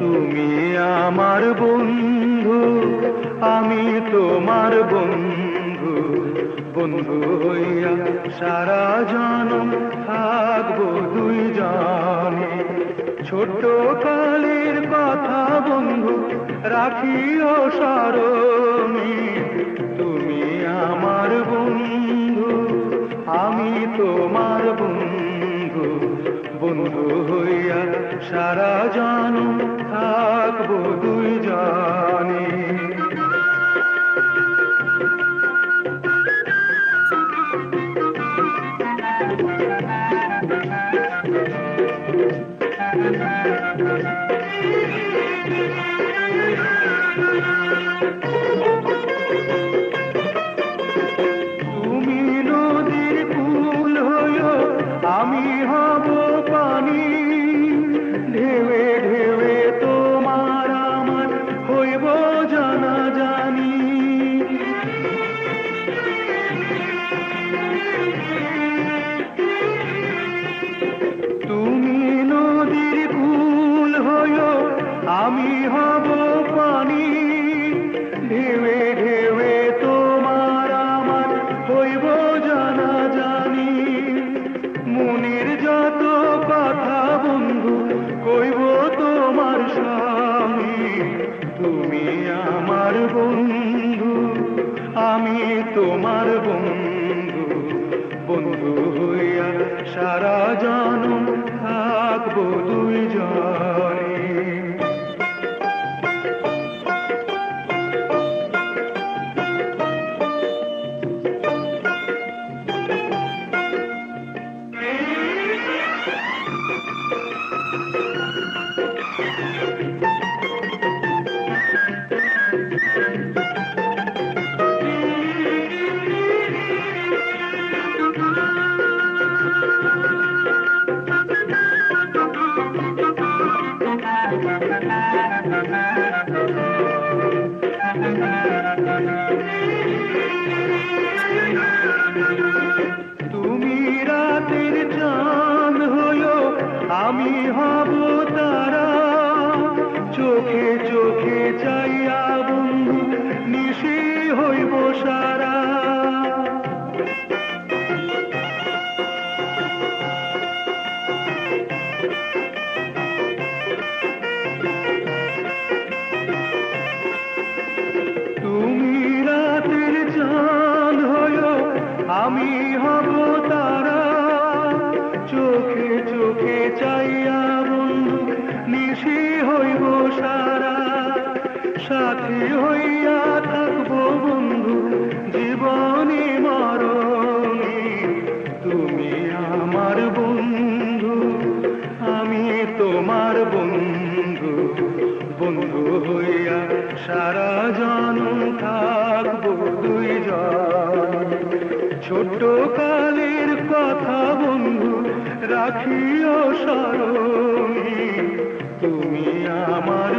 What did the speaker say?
তুমি আমার বন্ধু, আমি তোমার বন্ধু। বন্ধু হইয়া সারা জনম থাকবো দুইজনে। ছোট কালের কথা বন্ধু রাখিও স্মরণে। তুমি আমার বন্ধু, আমি তোমার বন্ধু। বন্ধু হইয়া সারা জনম থাকবো দুইজনে। তুমি নদীর কুল হইও, আমি হব পানি। ঢেউে ঢেউে তোমার আমার হইব জানা জানি। তুমি নদীর কুল হইও, আমি হব পানি। ঢেউে ঢেউে তোমার আমার হইব জানা জানি। মনের যত কথা বন্ধু কইব তোমার স্বামী। তুমি আমার বন্ধু, আমি তোমার বন্ধু। বন্ধু হইয়া সারা জনম থাকবো দুইজনে। তুমি রাতের চাঁদ হইও, আমি হব তারা। চোখে চোখে চাইয়া বন্ধু নিশি হইব সারা। তুমি রাতের চাঁদ হইও, আমি হব তারা। চোখে চোখে চাইয়া বন্ধু নিশি হইব সারা। সাথী হইয়া থাকবো বন্ধু জীবনে মরণে। তুমি আমার বন্ধু, আমি তোমার বন্ধু। বন্ধু হইয়া সারা জনম থাকবো দুইজন। ছোট কালের কথা বন্ধু রাখিও স্মরণে। তুমি আমার